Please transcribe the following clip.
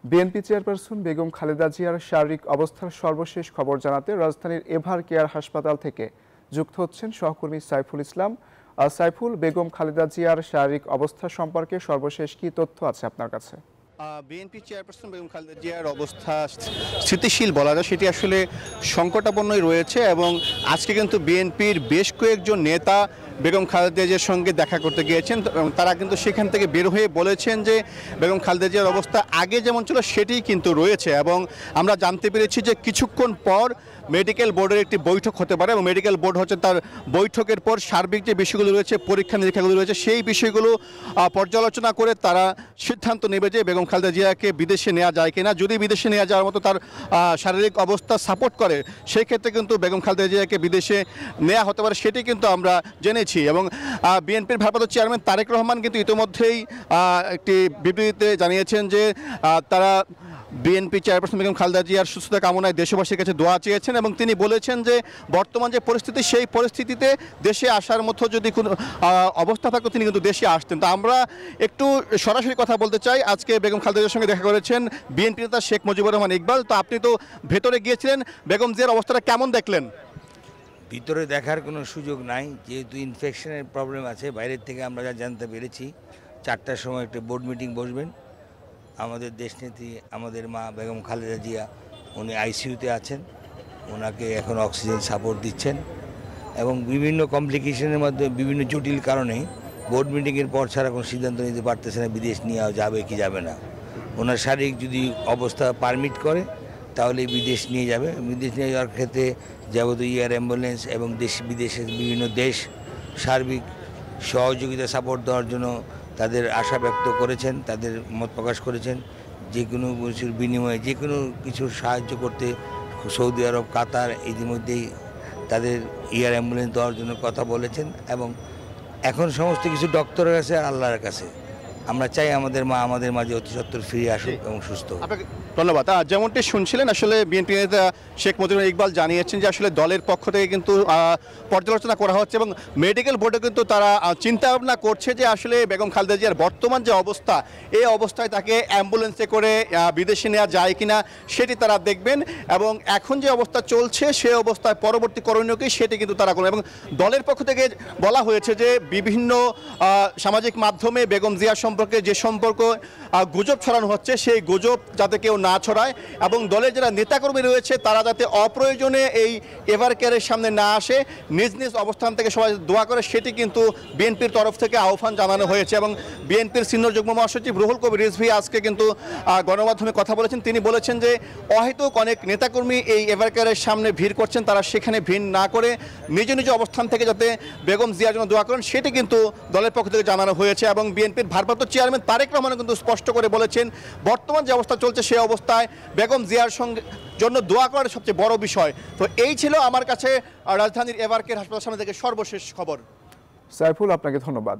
BNP chairperson Begum Khaleda জিয়ার শারীরিক অবস্থার সর্বশেষ খবর জানাতে রাজধানীর এভার কেয়ার হাসপাতাল থেকে যুক্ত হচ্ছেন সহকর্মী সাইফুল ইসলাম। সাইফুল, বেগম খালেদা জিয়ার শারীরিক অবস্থা সম্পর্কে সর্বশেষ কি তথ্য আছে আপনার কাছে? বিএনপি চেয়ারপারসন বেগম খালেদা জিয়ার অবস্থা স্থিতিশীল বলা যায়, সেটি আসলে সংকটাপন্নই রয়েছে এবং আজকে কিন্তু বিএনপির বেশ কয়েকজন নেতা বেগম খালেদা জিয়ার সঙ্গে দেখা করতে গিয়েছেন এবং তারা কিন্তু সেখান থেকে বের হয়ে বলেছেন যে বেগম খালেদা জিয়ার অবস্থা আগে যেমন ছিল সেটিই কিন্তু রয়েছে। এবং আমরা জানতে পেরেছি যে কিছুক্ষণ পর মেডিকেল বোর্ডের একটি বৈঠক হতে পারে এবং মেডিকেল বোর্ড হচ্ছে তার বৈঠকের পর সার্বিক যে বিষয়গুলো রয়েছে, পরীক্ষা নিরীক্ষাগুলো রয়েছে, সেই বিষয়গুলো পর্যালোচনা করে তারা সিদ্ধান্ত নেবে যে বেগম খালেদা জিয়াকে বিদেশে নেওয়া যায় কিনা। যদি বিদেশে নেওয়া যাওয়ার মতো তার শারীরিক অবস্থা সাপোর্ট করে, সেই ক্ষেত্রে কিন্তু বেগম খালেদা জিয়াকে বিদেশে নেওয়া হতে পারে, সেটি কিন্তু আমরা জেনেছি। এবং বিএনপির ভারপ্রাপ্ত চেয়ারম্যান তারেক রহমান কিন্তু ইতিমধ্যেই একটি বিবৃতিতে জানিয়েছেন যে তারা বিএনপি চেয়ারপারসন বেগম খালেদা জিয়ার সুস্থতা কামনায় দেশবাসীর কাছে দোয়া চেয়েছেন এবং তিনি বলেছেন যে বর্তমান যে পরিস্থিতি, সেই পরিস্থিতিতে দেশে আসার মতো যদি কোনো অবস্থা থাকতো তিনি কিন্তু দেশে আসতেন। তো আমরা একটু সরাসরি কথা বলতে চাই। আজকে বেগম খালেদা জিয়ার সঙ্গে দেখা করেছেন বিএনপি নেতা শেখ মুজিবুর রহমান ইকবাল। তো আপনি তো ভেতরে গিয়েছিলেন, বেগম জিয়ার অবস্থাটা কেমন দেখলেন? ভিতরে দেখার কোনো সুযোগ নাই, যেহেতু ইনফেকশনের প্রবলেম আছে। বাইরের থেকে আমরা যা জানতে পেরেছি 4টার সময় একটা বোর্ড মিটিং বসবেন। আমাদের দেশনেত্রী, আমাদের মা বেগম খালেদা জিয়া, উনি আইসিইউতে আছেন, ওনাকে এখন অক্সিজেন সাপোর্ট দিচ্ছেন এবং বিভিন্ন কমপ্লিকেশনের মধ্যে বিভিন্ন জটিল কারণে বোর্ড মিটিংয়ের পর ছাড়া কোনো সিদ্ধান্ত নিতে পারতেছে না বিদেশ নেওয়া যাবে কি যাবে না। ওনার শারীরিক যদি অবস্থা পারমিট করে তাহলে বিদেশ নিয়ে যাবে। বিদেশ নিয়ে যাওয়ার ক্ষেত্রে যাবতীয় এয়ার অ্যাম্বুলেন্স এবং বিদেশের বিভিন্ন দেশ সার্বিক সহযোগিতা সাপোর্ট দেওয়ার জন্য তাদের আশা ব্যক্ত করেছেন, তাদের মত প্রকাশ করেছেন। যে কোনো কিছুর বিনিময়ে যে কোনো কিছু সাহায্য করতে সৌদি আরব, কাতার ইতিমধ্যেই তাদের এয়ার অ্যাম্বুলেন্স দেওয়ার জন্য কথা বলেছেন এবং এখন সমস্ত কিছু ডক্টরের কাছে আর আল্লাহর কাছে। আমরা চাই আমাদের মা আমাদের মাঝে অতি সত্বর ফিরে আসুক এবং সুস্থ হোক। ধন্যবাদ। যেমনটি শুনছিলেন, আসলে বিএনপি নেতা শেখ মুজিবুর ইকবাল জানিয়েছেন যে আসলে দলের পক্ষ থেকে কিন্তু পর্যালোচনা করা হচ্ছে এবং মেডিকেল বোর্ডে কিন্তু তারা চিন্তা ভাবনা করছে যে আসলে বেগম খালেদা জিয়ার বর্তমান যে অবস্থা, এই অবস্থায় তাকে অ্যাম্বুলেন্সে করে বিদেশে নেওয়া যায় কিনা সেটি তারা দেখবেন এবং এখন যে অবস্থা চলছে সেই অবস্থায় পরবর্তী করণীয় কি সেটি কিন্তু তারা করবেন। এবং দলের পক্ষ থেকে বলা হয়েছে যে বিভিন্ন সামাজিক মাধ্যমে বেগম জিয়া সম্পর্কে যে সম্পর্ক গুজব ছড়ানো হচ্ছে, সেই গুজব যাতে কেউ না ছড়ায় এবং দলের যারা নেতাকর্মী রয়েছে তারা যাতে অপ্রয়োজনে এই এভার কেয়ারের সামনে না আসে, নিজ নিজ অবস্থান থেকে সবাই দোয়া করে, সেটি কিন্তু বিএনপির তরফ থেকে আহ্বান জানানো হয়েছে। এবং বিএনপির সিনিয়র যুগ্ম মহাসচিব রুহুল কবির রিজভী আজকে কিন্তু গণমাধ্যমে কথা বলেছেন। তিনি বলেছেন যে অহেতুক অনেক নেতাকর্মী এই এভার কেয়ারের সামনে ভিড় করছেন, তারা সেখানে ভিড় না করে নিজ নিজ অবস্থান থেকে যাতে বেগম জিয়ার জন্য দোয়া করেন, সেটি কিন্তু দলের পক্ষ থেকে জানানো হয়েছে। এবং বিএনপির ভারপ্রাপ্ত চেয়ারম্যান তারেক রহমান কিন্তু স্পষ্ট করে বলেছেন বর্তমান যে অবস্থা চলছে সেই অবস্থায় বেগম জিয়ার সঙ্গে জন্য দোয়া করার সবচেয়ে বড় বিষয়। তো এই ছিল আমার কাছে রাজধানীর এভার কেয়ার হাসপাতাল সামনে থেকে সর্বশেষ খবর। সাইফুল, আপনাকে ধন্যবাদ।